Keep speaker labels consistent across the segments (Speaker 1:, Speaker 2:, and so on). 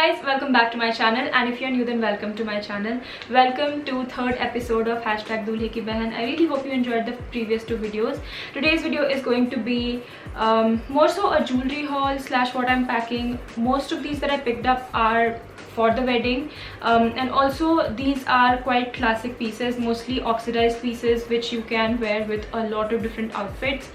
Speaker 1: guys, welcome back to my channel, and if you're new then welcome to my channel. Welcome to third episode of #Dulhe Ki Behan. I really hope you enjoyed the previous two videos. Today's video is going to be more so a jewelry haul slash what I'm packing. Most of these that I picked up are for the wedding, and also these are quite classic pieces, mostly oxidized pieces which you can wear with a lot of different outfits.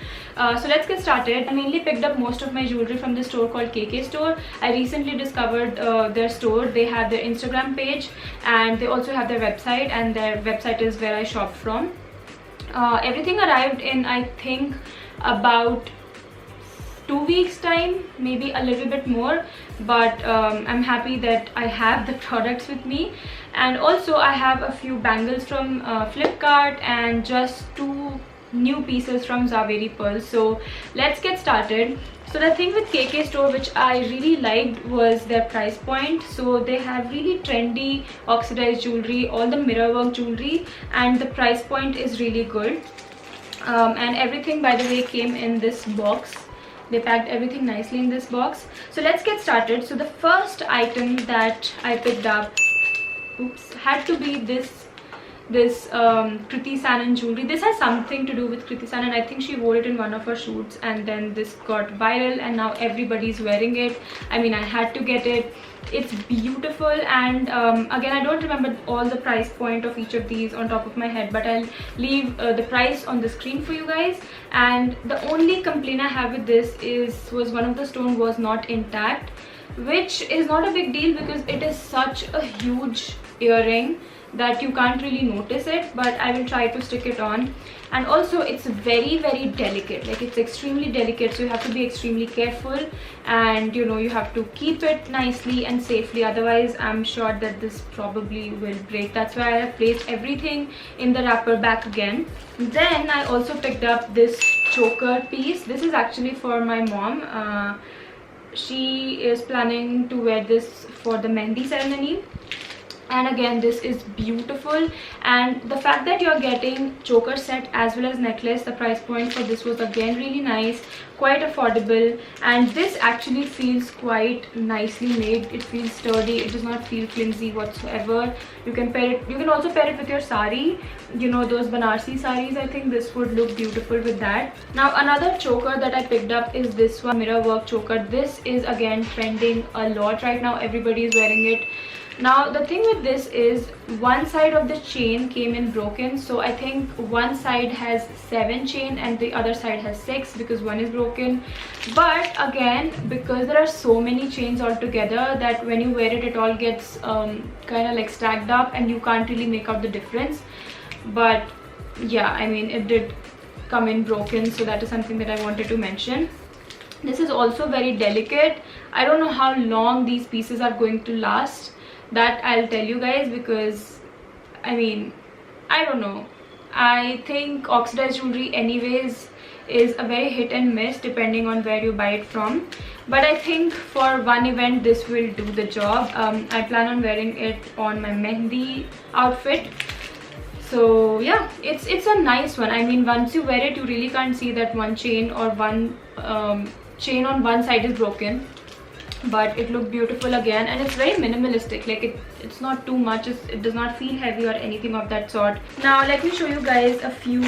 Speaker 1: So let's get started. I mainly picked up most of my jewelry from this store called KK Store. I recently discovered their store. They have their Instagram page and they also have their website, and their website is where I shop from. Everything arrived in, I think, about 2 weeks time, maybe a little bit more, but I'm happy that I have the products with me. And also I have a few bangles from Flipkart and just 2 new pieces from Zaveri Pearls. So let's get started. So the thing with KK Store which I really liked was their price point. So they have really trendy oxidized jewelry, all the mirror work jewelry, and the price point is really good. And everything, by the way, came in this box. They packed everything nicely in this box. So let's get started. So the first item that I picked up, had to be this Kriti Sanon jewelry. This has something to do with Kriti Sanon. I think she wore it in one of her shoots, and then this got viral and now everybody's wearing it. I mean, I had to get it. It's beautiful, and again, I don't remember all the price point of each of these on top of my head, but I'll leave the price on the screen for you guys. And the only complaint I have with this was one of the stone was not intact, which is not a big deal because it is such a huge earring that you can't really notice it, but I will try to stick it on. And also it's very delicate, like it's extremely delicate, so you have to be extremely careful, and you know, you have to keep it nicely and safely, otherwise I'm sure that this probably will break. That's why I have placed everything in the wrapper back again. Then I also picked up this choker piece. This is actually for my mom. She is planning to wear this for the mehndi ceremony. And again, this is beautiful, and the fact that you're getting choker set as well as necklace, the price point for this was again really nice, quite affordable, and this actually feels quite nicely made. It feels sturdy, it does not feel flimsy whatsoever. You can pair it, you can also pair it with your sari, you know, those Banarsi saris. I think this would look beautiful with that. Now another choker that I picked up is this one, mirror work choker. This is again trending a lot right now, everybody is wearing it. Now the thing with this is one side of the chain came in broken, so I think one side has 7 chain and the other side has 6 because one is broken. But again, because there are so many chains all together, that when you wear it, it all gets kind of like stacked up and you can't really make out the difference. But yeah, I mean, it did come in broken, so that is something that I wanted to mention. This is also very delicate. I don't know how long these pieces are going to last, that I'll tell you guys, because I mean, I don't know. I think oxidized jewelry anyways is a very hit and miss depending on where you buy it from, but I think for one event this will do the job. I plan on wearing it on my mehndi outfit. So yeah, it's a nice one. I mean, once you wear it, you really can't see that one chain or one chain on one side is broken. But it looked beautiful again, and it's very minimalistic, like it's not too much, it does not feel heavy or anything of that sort. Now let me show you guys a few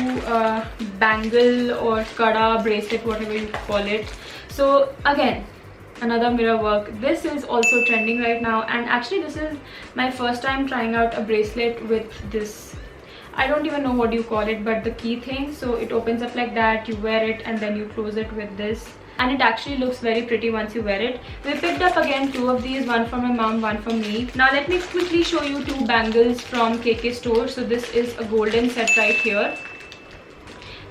Speaker 1: bangle or kada, bracelet, whatever you call it. So again, another mirror work. This is also trending right now, and actually this is my first time trying out a bracelet with this, I don't even know what you call it, but the key thing. So it opens up like that, you wear it and then you close it with this, and it actually looks very pretty once you wear it. We picked up again 2 of these, one for my mom, one for me. Now let me quickly show you 2 bangles from KK Store. So this is a golden set right here,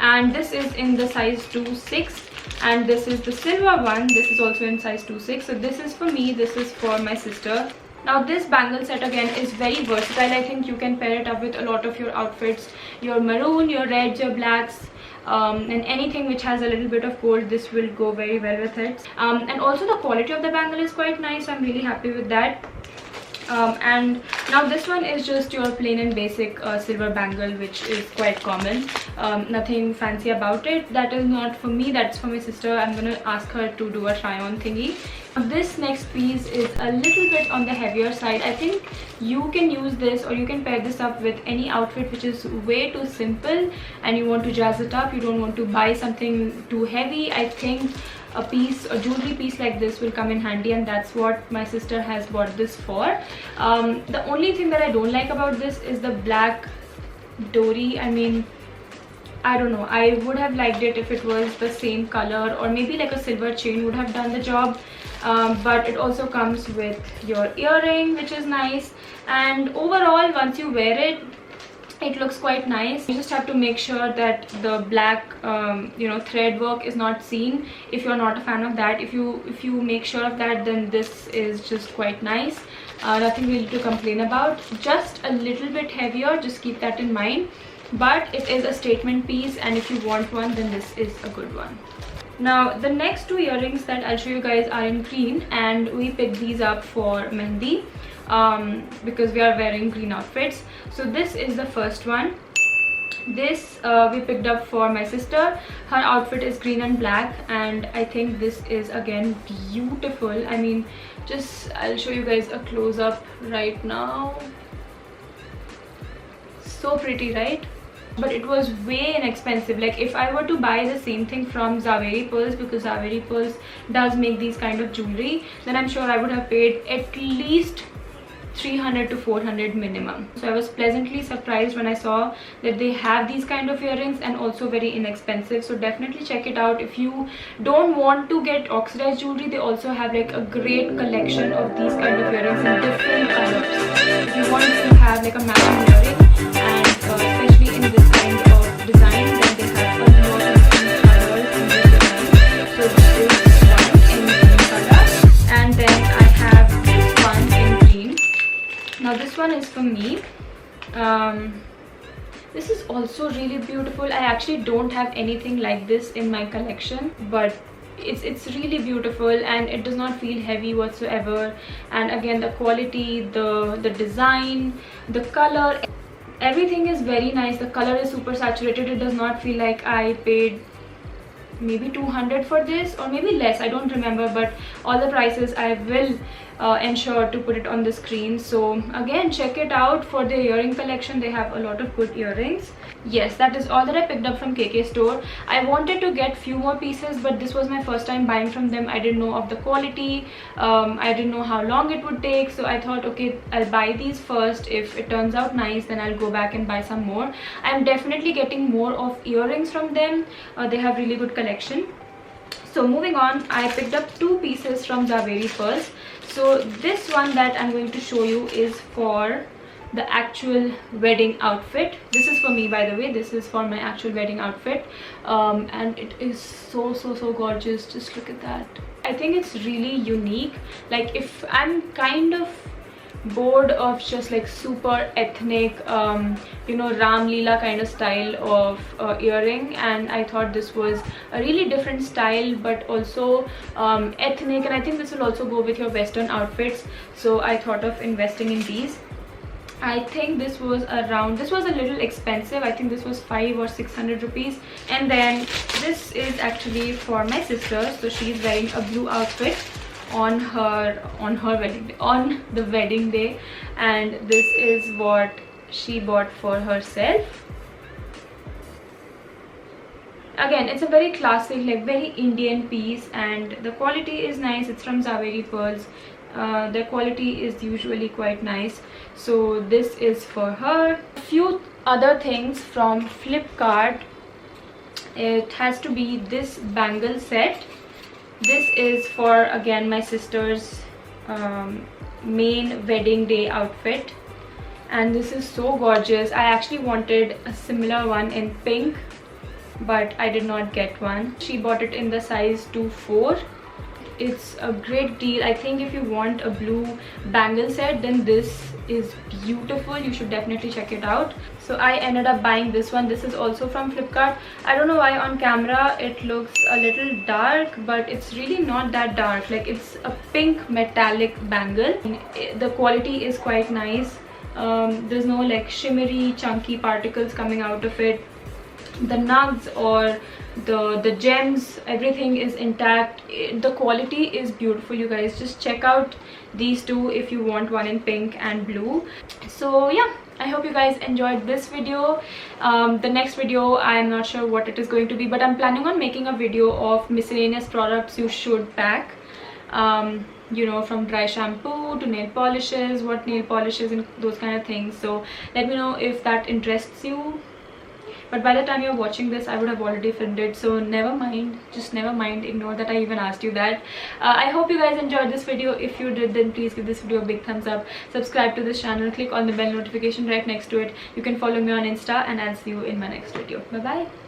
Speaker 1: and this is in the size 2/6, and this is the silver one. This is also in size 2/6. So this is for me, this is for my sister. Now this bangle set again is very versatile. I think you can pair it up with a lot of your outfits, your maroon, your reds, your blacks, and anything which has a little bit of gold. This will go very well with it. And also the quality of the bangle is quite nice. I'm really happy with that. And now this one is just your plain and basic silver bangle, which is quite common. Nothing fancy about it. That is not for me, that's for my sister. I'm gonna ask her to do a try on thingy. This next piece is a little bit on the heavier side. I think you can use this or you can pair this up with any outfit which is way too simple and you want to jazz it up. You don't want to buy something too heavy. I think a jewelry piece like this will come in handy, and that's what my sister has bought this for. The only thing that I don't like about this is the black dory. I mean, I don't know, I would have liked it if it was the same color, or maybe like a silver chain would have done the job. But it also comes with your earring, which is nice, and overall once you wear it, it looks quite nice. You just have to make sure that the black thread work is not seen. If you're not a fan of that, if you make sure of that, then this is just quite nice. Nothing really to complain about. Just a little bit heavier, just keep that in mind, but it is a statement piece, and if you want one, then this is a good one. Now the next two earrings that I'll show you guys are in green, and we picked these up for Mehndi because we are wearing green outfits. So this is the first one. This we picked up for my sister. Her outfit is green and black, and I think this is again beautiful. I mean, I'll show you guys a close-up right now. So pretty, right? But it was way inexpensive. Like, if I were to buy the same thing from Zaveri Pearls, because Zaveri Pearls does make these kind of jewelry, then I'm sure I would have paid at least 300 to 400 minimum. So I was pleasantly surprised when I saw that they have these kind of earrings, and also very inexpensive. So definitely check it out. If you don't want to get oxidized jewelry, they also have like a great collection of these kind of earrings in different colors. If you want to have like a matching earring, and especially in this kind of design, then they have a lot of different colors in this design. So this is one in green color, and then I have this one in green. Now this one is for me. This is also really beautiful. I actually don't have anything like this in my collection, but it's really beautiful, and it does not feel heavy whatsoever. And again, the quality, the design, the color, everything is very nice. The color is super saturated. It does not feel like I paid maybe 200 for this, or maybe less, I don't remember, but all the prices I will ensure to put it on the screen. So again, check it out for the earring collection. They have a lot of good earrings. Yes, that is all that I picked up from KK store. I wanted to get few more pieces, but this was my first time buying from them. I didn't know of the quality. I didn't know how long it would take, so I thought, okay, I'll buy these first. If it turns out nice, then I'll go back and buy some more. I'm definitely getting more of earrings from them. They have really good collection. So moving on, I picked up two pieces from Zaveri Pearls. So this one that I'm going to show you is for the actual wedding outfit. This is for me, by the way. This is for my actual wedding outfit, and it is so gorgeous. Just look at that. I think it's really unique. Like, if I'm kind of bored of just like super ethnic Ram Leela kind of style of earring, and I thought this was a really different style, but also ethnic, and I think this will also go with your western outfits. So I thought of investing in these. I think this was a little expensive. I think this was 500 or 600 rupees. And then this is actually for my sister. So she's wearing a blue outfit on the wedding day, and this is what she bought for herself. Again, it's a very classic, like very Indian piece, and the quality is nice. It's from Zaveri Pearls. Their quality is usually quite nice. So this is for her. A few other things from Flipkart. It has to be this bangle set. This is for, again, my sister's main wedding day outfit, and this is so gorgeous. I actually wanted a similar one in pink, but I did not get one. She bought it in the size 2-4. It's a great deal. I think if you want a blue bangle set, then this is beautiful. You should definitely check it out. So I ended up buying this one. This is also from Flipkart. I don't know why on camera it looks a little dark, but it's really not that dark. Like, it's a pink metallic bangle. The quality is quite nice. There's no like shimmery chunky particles coming out of it. The nugs or the gems, everything is intact. The quality is beautiful, you guys. Just check out these two if you want one in pink and blue. So yeah, I hope you guys enjoyed this video. The next video, I am not sure what it is going to be, but I'm planning on making a video of miscellaneous products you should pack, you know, from dry shampoo to nail polishes, what nail polishes and those kind of things. So let me know if that interests you. But by the time you're watching this, I would have already filmed it, so never mind, just never mind, ignore that I even asked you that. I hope you guys enjoyed this video. If you did, then please give this video a big thumbs up, subscribe to this channel, click on the bell notification right next to it. You can follow me on Insta, and I'll see you in my next video. Bye bye.